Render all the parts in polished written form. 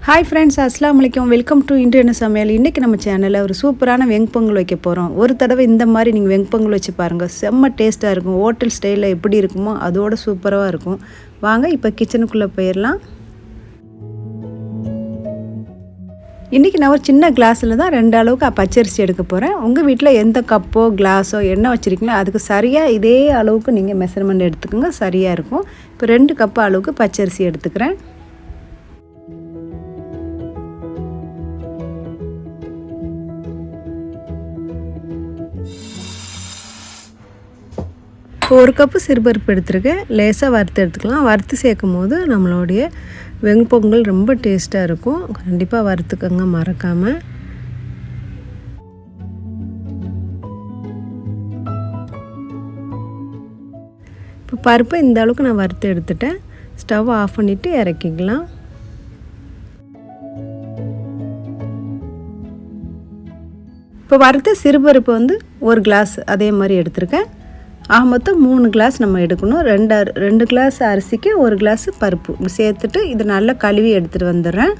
Hi friends, அஸ்ஸலாமு அலைக்கும். Welcome to இன்றைய சமையல். இன்றைக்கி நம்ம சேனலில் ஒரு சூப்பரான வெண்பொங்கல் வைக்க போகிறோம். ஒரு தடவை இந்த மாதிரி நீங்கள் வெண்பொங்கல் வச்சு பாருங்கள், செம்ம டேஸ்ட்டாக இருக்கும். ஹோட்டல் ஸ்டைலில் எப்படி இருக்குமோ அதோட சூப்பராக இருக்கும். வாங்க இப்போ கிச்சனுக்குள்ளே போயிடலாம். இன்றைக்கி நான் ஒரு சின்ன கிளாஸில் தான் 2 அளவுக்கு பச்சரிசி எடுக்க போகிறேன். உங்கள் வீட்டில் எந்த கப்போ கிளாஸோ என்ன வச்சுருக்கீங்களோ அதுக்கு சரியாக இதே அளவுக்கு நீங்கள் மெஷர்மெண்ட் எடுத்துக்கோங்க, சரியாக இருக்கும். இப்போ 2 கப் அளவுக்கு பச்சரிசி எடுத்துக்கிறேன். இப்போ 1 கப்பு சிறுபருப்பு எடுத்துருக்கேன். லேசாக வறுத்து எடுத்துக்கலாம். வறுத்து சேர்க்கும் போது நம்மளுடைய வெண்பொங்கல் ரொம்ப டேஸ்ட்டாக இருக்கும். கண்டிப்பாக வறுத்துக்கோங்க மறக்காமல். இப்போ பருப்பை இந்த அளவுக்கு நான் வறுத்து எடுத்துட்டேன். ஸ்டவ் ஆஃப் பண்ணிவிட்டு இறக்கிக்கலாம். இப்போ வறுத்த சிறுபருப்பு வந்து 1 கிளாஸ் அதே மாதிரி எடுத்திருக்கேன். மொத்தம் 3 கிளாஸ் நம்ம எடுக்கணும். 2 கிளாஸ் அரிசிக்கு 1 கிளாஸ் பருப்பு இப்படி சேர்த்துட்டு இதை நல்லா கழுவி எடுத்துகிட்டு வந்துடுறேன்.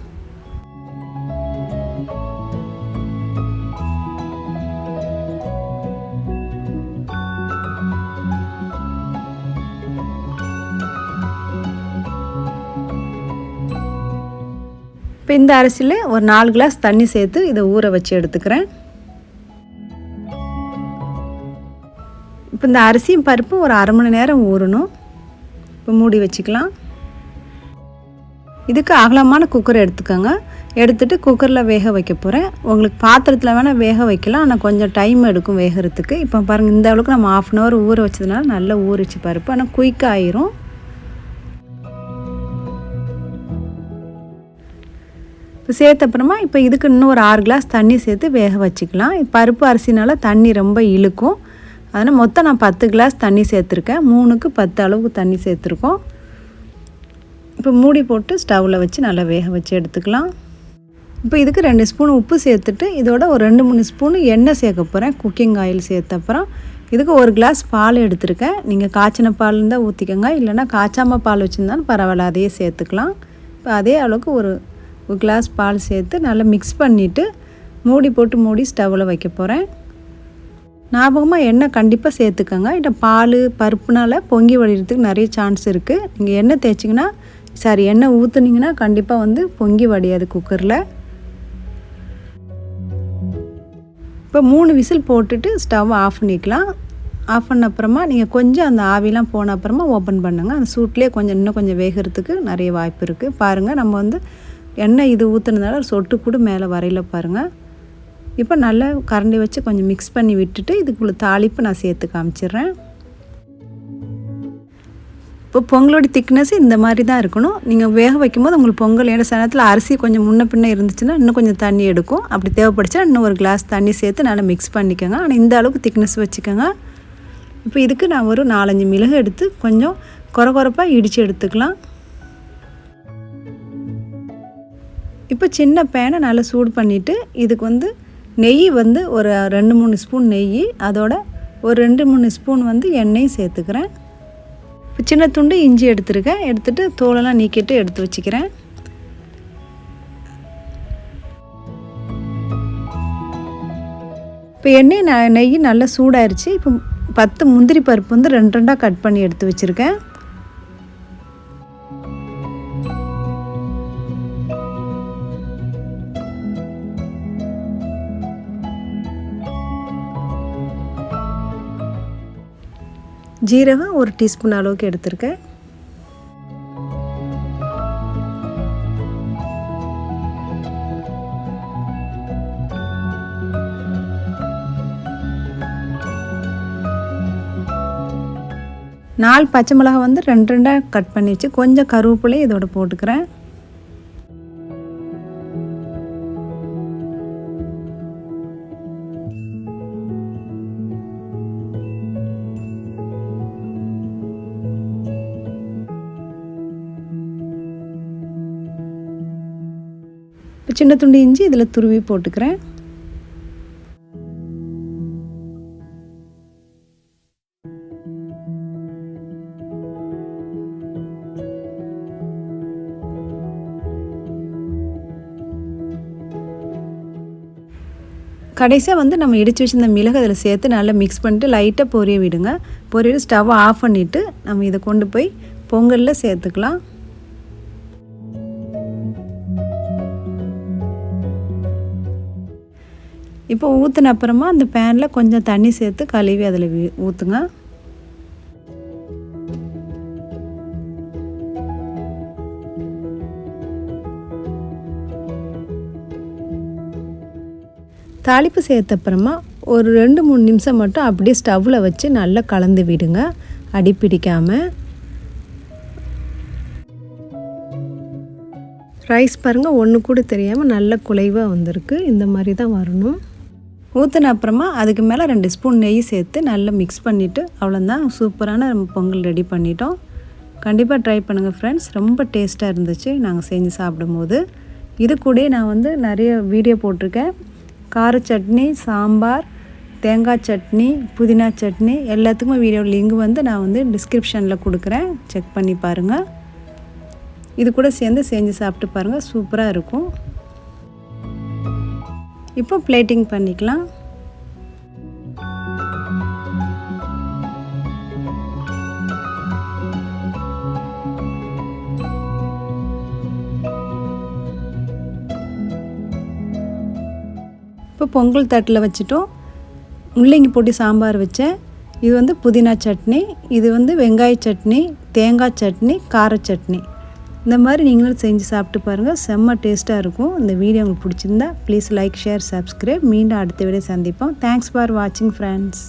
இப்போ இந்த அரிசியில் ஒரு 4 கிளாஸ் தண்ணி சேர்த்து இதை ஊற வச்சு எடுத்துக்கிறேன். இப்போ இந்த அரிசியும் பருப்பும் ஒரு அரை மணி நேரம் ஊறணும். இப்போ மூடி வச்சுக்கலாம். இதுக்கு அகலமான குக்கர் எடுத்துக்கோங்க. எடுத்துகிட்டு குக்கரில் வேக வைக்க போகிறேன். உங்களுக்கு பாத்திரத்தில் வேணால் வேக வைக்கலாம், ஆனால் கொஞ்சம் டைம் எடுக்கும் வேகிறதுக்கு. இப்போ பாருங்கள், இந்த அளவுக்கு நம்ம 1/2 hour ஊற வச்சதுனால நல்லா ஊறிச்சு பருப்பு, ஆனால் குயிக்காக ஆயிரும். இப்போ சேர்த்த அப்புறமா இப்போ இதுக்கு இன்னும் ஒரு 6 கிளாஸ் தண்ணி சேர்த்து வேக வச்சுக்கலாம். பருப்பு அரிசினால தண்ணி ரொம்ப இழுக்கும். அதனால் மொத்தம் நான் 10 கிளாஸ் தண்ணி சேர்த்துருக்கேன். 3க்கு 10 அளவுக்கு தண்ணி சேர்த்துருக்கோம். இப்போ மூடி போட்டு ஸ்டவ்வில் வச்சு நல்லா வேக வச்சு எடுத்துக்கலாம். இப்போ இதுக்கு 2 ஸ்பூன் உப்பு சேர்த்துட்டு இதோட ஒரு 2-3 ஸ்பூன் எண்ணெய் சேர்க்க போகிறேன். குக்கிங் ஆயில் சேர்த்த அப்புறம் இதுக்கு 1 கிளாஸ் பால் எடுத்துருக்கேன். நீங்கள் காய்ச்சின பால் இருந்தால் ஊற்றிக்கோங்க, இல்லைனா காய்ச்சாமல் பால் வச்சுருந்தாலும் பரவாயில்ல, அதையே சேர்த்துக்கலாம். இப்போ அதே அளவுக்கு ஒரு கிளாஸ் பால் சேர்த்து நல்லா மிக்ஸ் பண்ணிவிட்டு மூடி போட்டு மூடி ஸ்டவ்வில் வைக்க போகிறேன். ஞாபகமாக எண்ணெய் கண்டிப்பாக சேர்த்துக்கோங்க. இல்லை பால் பருப்புனால் பொங்கி வடிகிறதுக்கு நிறைய சான்ஸ் இருக்குது. நீங்கள் எண்ணெய் தேய்ச்சிங்கன்னா எண்ணெய் ஊற்றுனீங்கன்னா கண்டிப்பாக வந்து பொங்கி வடியாது குக்கரில். இப்போ 3 விசில் போட்டுட்டு ஸ்டவ் ஆஃப் பண்ணிக்கலாம். ஆஃப் பண்ண அப்புறமா நீங்கள் கொஞ்சம் அந்த ஆவிலாம் போன அப்புறமா ஓப்பன் பண்ணுங்கள். அந்த சூட்லேயே இன்னும் கொஞ்சம் வேகிறதுக்கு நிறைய வாய்ப்பு இருக்குது. பாருங்கள், நம்ம வந்து எண்ணெய் இது ஊற்றுனதுனால சொட்டு கூட மேலே வரையில பாருங்கள். இப்போ நல்லா கரண்டி வச்சு கொஞ்சம் மிக்ஸ் பண்ணி விட்டுட்டு இதுக்குள்ளே தாளிப்பு நான் சேர்த்து காமிச்சிடுறேன். இப்போ பொங்கலோட திக்னஸ் இந்த மாதிரி தான் இருக்கணும். நீங்கள் வேக வைக்கும்போது உங்களுக்கு பொங்கல் ஏன்னா சமயத்தில் அரிசி கொஞ்சம் முன்ன பின்ன இருந்துச்சுன்னா இன்னும் கொஞ்சம் தண்ணி எடுக்கும். அப்படி தேவைப்படுச்சா இன்னும் ஒரு கிளாஸ் தண்ணி சேர்த்து நல்லா மிக்ஸ் பண்ணிக்கோங்க. ஆனால் இந்த அளவுக்கு திக்னஸ் வச்சுக்கோங்க. இப்போ இதுக்கு நான் ஒரு 4-5 மிளகு எடுத்து கொஞ்சம் கொரகொரப்பாக இடித்து எடுத்துக்கலாம். இப்போ சின்ன பேனை நல்லா சூடு பண்ணிவிட்டு இதுக்கு வந்து நெய் வந்து ஒரு 2-3 ஸ்பூன் நெய், அதோட ஒரு 2-3 ஸ்பூன் வந்து எண்ணெயும் சேர்த்துக்கிறேன். இப்போ சின்ன துண்டு இஞ்சி எடுத்துருக்கேன். எடுத்துகிட்டு தோலெல்லாம் நீக்கிட்டு எடுத்து வச்சுக்கிறேன். இப்போ நெய் நல்லா சூடாயிருச்சு. இப்போ 10 முந்திரி பருப்பு வந்து 2 கட் பண்ணி எடுத்து வச்சுருக்கேன். ஜீரகம் 1 டீஸ்பூன் அளவுக்கு எடுத்திருக்கேன். நாலு பச்சை மிளகாய் வந்து 2 கட் பண்ணி வச்சு கொஞ்சம் கருவேப்பிலை இதோட போட்டுக்கிறேன். இப்போ சின்ன துண்டு இஞ்சி இதில் துருவி போட்டுக்கிறேன். கடைசியாக வந்து நம்ம இடித்து வச்சுருந்த மிளகு அதில் சேர்த்து நல்லா மிக்ஸ் பண்ணிட்டு லைட்டாக பொரிய விடுங்க. பொரியவிட்டு ஸ்டவ்வை ஆஃப் பண்ணிவிட்டு நம்ம இதை கொண்டு போய் பொங்கலில் சேர்த்துக்கலாம். இப்போ ஊற்றின அப்புறமா அந்த பேனில் கொஞ்சம் தண்ணி சேர்த்து கழுவி அதில் ஊற்றுங்க. தாளிப்பு சேர்த்த அப்புறமா ஒரு 2-3 நிமிஷம் மட்டும் அப்படியே ஸ்டவ்வில் வச்சு நல்லா கலந்து விடுங்க, அடி பிடிக்காமல். ரைஸ் பாருங்கள், ஒன்று கூட தெரியாமல் நல்ல குலைவாக வந்திருக்கு. இந்த மாதிரி தான் வரணும். ஊற்றின அப்புறமா அதுக்கு மேலே 2 ஸ்பூன் நெய் சேர்த்து நல்லா மிக்ஸ் பண்ணிவிட்டு அவ்வளோதான், சூப்பரான நம்ம பொங்கல் ரெடி பண்ணிட்டோம். கண்டிப்பாக ட்ரை பண்ணுங்கள் ஃப்ரெண்ட்ஸ், ரொம்ப டேஸ்ட்டாக இருந்துச்சு நாங்கள் செஞ்சு சாப்பிடும்போது. இது கூட நான் வந்து நிறைய வீடியோ போட்டிருக்கேன். கார சட்னி, சாம்பார், தேங்காய் சட்னி, புதினா சட்னி எல்லாத்துக்குமே வீடியோ லிங்க் வந்து நான் வந்து டிஸ்கிரிப்ஷனில் கொடுக்குறேன், செக் பண்ணி பாருங்கள். இது கூட சேர்ந்து செஞ்சு சாப்பிட்டு பாருங்கள், சூப்பராக இருக்கும். இப்போ பிளேட்டிங் பண்ணிக்கலாம். இப்போ பொங்கல் தட்டில் வச்சுட்டோம். முள்ளங்கி போட்டு சாம்பார் வச்சேன். இது வந்து புதினா சட்னி, இது வந்து வெங்காய சட்னி, தேங்காய் சட்னி, கார சட்னி. இந்த மாதிரி நீங்களும் செஞ்சு சாப்பிட்டு பாருங்கள், செம்ம டேஸ்ட்டாக இருக்கும். இந்த வீடியோ உங்களுக்கு பிடிச்சிருந்தா ப்ளீஸ் லைக், ஷேர், சப்ஸ்கிரைப். மீண்டும் அடுத்த வீடியோ சந்திப்போம். தேங்க்ஸ் ஃபார் வாட்சிங் ஃப்ரெண்ட்ஸ்.